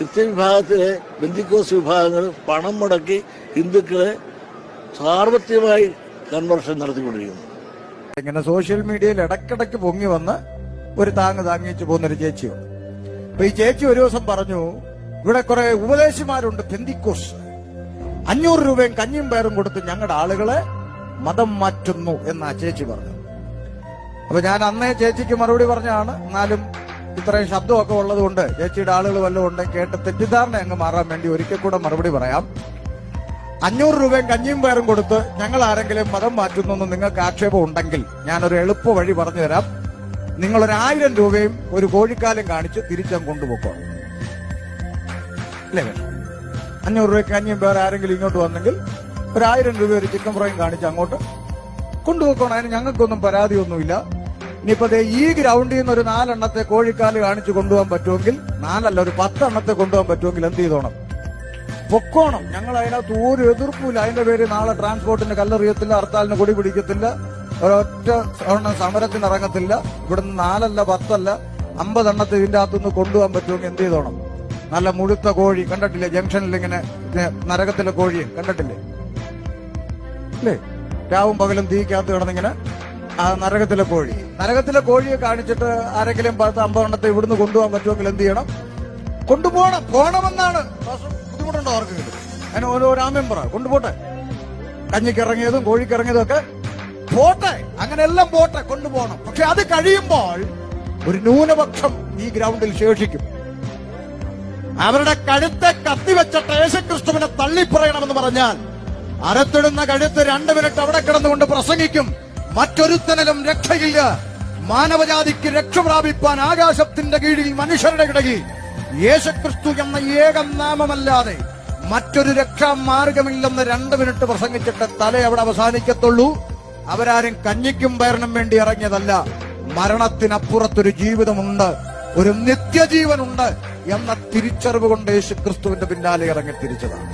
Christian വിഭാഗത്തിലെ ബെന്തിക്കോസ് വിഭാഗങ്ങൾ പണം മുടക്കി ഹിന്ദുക്കളെ സാർവത്രികമായി കൺവർഷൻ നടത്തിക്കൊണ്ടിരിക്കുന്നു. ഇങ്ങനെ സോഷ്യൽ മീഡിയയിൽ ഇടക്കിടയ്ക്ക് പൊങ്ങി വന്ന് ഒരു താങ്ങിച്ചു പോകുന്നൊരു ചേച്ചിയുണ്ട്. അപ്പൊ ഈ ചേച്ചി ഒരു ദിവസം പറഞ്ഞു, ഇവിടെ കുറെ ഉപദേശിമാരുണ്ട് ബെന്തിക്കോസ്, 500 രൂപയും കഞ്ഞിയും പയറും കൊടുത്ത് ഞങ്ങളുടെ ആളുകളെ മതം മാറ്റുന്നു എന്ന് ആ ചേച്ചി പറഞ്ഞു. അപ്പൊ ഞാൻ അന്നേ ചേച്ചിക്ക് മറുപടി പറഞ്ഞാണ്, എന്നാലും ഇത്രയും ശബ്ദമൊക്കെ ഉള്ളത് കൊണ്ട് ചേച്ചിയുടെ ആളുകൾ വല്ലതും ഉണ്ടെങ്കിൽ കേട്ട് തെറ്റിദ്ധാരണ അങ്ങ് മാറാൻ വേണ്ടി ഒരിക്കൽ കൂടെ മറുപടി പറയാം. 500 രൂപയും കഞ്ഞിയും പയറും കൊടുത്ത് ഞങ്ങൾ ആരെങ്കിലും മതം മാറ്റുന്നു നിങ്ങൾക്ക് ആക്ഷേപം ഉണ്ടെങ്കിൽ ഞാനൊരു എളുപ്പ വഴി പറഞ്ഞു തരാം. നിങ്ങളൊരു 1000 രൂപയും ഒരു കോഴിക്കാലും കാണിച്ച് തിരിച്ചങ്ങ് കൊണ്ടുപോക്കോ. അല്ലേ? 500 രൂപയ്ക്ക് കഞ്ഞിയും പയർ ആരെങ്കിലും ഇങ്ങോട്ട് വന്നെങ്കിൽ ഒരു 1000 രൂപ ഒരു ചിക്കൻ ഫ്രൈയും കാണിച്ച് അങ്ങോട്ട് കൊണ്ടുപോക്കണം. അതിന് ഞങ്ങൾക്കൊന്നും പരാതിയൊന്നുമില്ല. ഇനിയിപ്പോ ഈ ഗ്രൗണ്ടിൽ നിന്ന് ഒരു 4 എണ്ണത്തെ കോഴിക്കാല് കാണിച്ച് കൊണ്ടുപോകാൻ പറ്റുമെങ്കിൽ, 4 അല്ല ഒരു 10 എണ്ണത്തെ കൊണ്ടുപോകാൻ പറ്റുമെങ്കിൽ എന്ത് ചെയ്തോണം? പൊക്കോണം. ഞങ്ങൾ അതിനകത്ത് ഒരു എതിർപ്പില്ല. അതിന്റെ പേര് നാളെ ട്രാൻസ്പോർട്ടിന് കല്ലെറിയത്തില്ല, ഹർത്താലിന് കൊടി പിടിക്കത്തില്ല, ഒരൊറ്റ സമരത്തിന് ഇറങ്ങത്തില്ല. ഇവിടുന്ന് 4 അല്ല 10 അല്ല 50 എണ്ണത്തെ ഇതിന്റെ അകത്തുനിന്ന് കൊണ്ടുപോകാൻ പറ്റുമെങ്കിൽ എന്ത് ചെയ്തോണം? നല്ല മുഴുത്ത കോഴി കണ്ടിട്ടില്ലേ? ജംഗ്ഷനിൽ ഇങ്ങനെ നരകത്തിലെ കോഴിയെ കണ്ടിട്ടില്ലേ? അല്ലേ? രാവും പകലും തീക്കകത്ത് കിടന്നിങ്ങനെ ആ നരകത്തിലെ കോഴിയെ കാണിച്ചിട്ട് ആരെങ്കിലും 10-50 എണ്ണത്തെ ഇവിടുന്ന് കൊണ്ടുപോകാൻ പറ്റുമെങ്കിൽ എന്ത് ചെയ്യണം? കൊണ്ടുപോകണം. പോണമെന്നാണ്. ബുദ്ധിമുട്ടുണ്ടോ ആർക്കെങ്കിലും? അതിന് ഓരോ മെമ്പറ കൊണ്ടുപോട്ടെ. കഞ്ഞിക്കിറങ്ങിയതും കോഴിക്കിറങ്ങിയതും ഒക്കെ പോട്ടെ, അങ്ങനെ എല്ലാം പോട്ടെ, കൊണ്ടുപോകണം. പക്ഷെ അത് കഴിയുമ്പോൾ ഒരു ന്യൂനപക്ഷം ഈ ഗ്രൗണ്ടിൽ ശേഷിക്കും. അവരുടെ കഴുത്തെ കത്തിവെച്ചിട്ട് യേശുക്രിസ്തുവിനെ തള്ളിപ്പറയണമെന്ന് പറഞ്ഞാൽ അരത്തിടുന്ന കഴുത്ത് 2 മിനിറ്റ് അവിടെ കിടന്നുകൊണ്ട് പ്രസംഗിക്കും. മറ്റൊരുത്തനും രക്ഷയില്ല. മാനവജാതിക്ക് രക്ഷ പ്രാപിപ്പാൻ ആകാശത്തിന്റെ കീഴിൽ മനുഷ്യരുടെ ഇടയിൽ യേശുക്രിസ്തു എന്ന ഏക നാമമല്ലാതെ മറ്റൊരു രക്ഷാ മാർഗമില്ലെന്ന് 2 മിനിറ്റ് പ്രസംഗിച്ചിട്ട് തല അവിടെ അവസാനിക്കത്തുള്ളൂ. അവരാരും കഞ്ഞിക്കും പയറിനും വേണ്ടി ഇറങ്ങിയതല്ല. മരണത്തിനപ്പുറത്തൊരു ജീവിതമുണ്ട്, ഒരു നിത്യജീവനുണ്ട് എന്ന തിരിച്ചറിവ് കൊണ്ട് യേശുക്രിസ്തുവിന്റെ പിന്നാലെ ഇറങ്ങി തിരിച്ചതാണ്.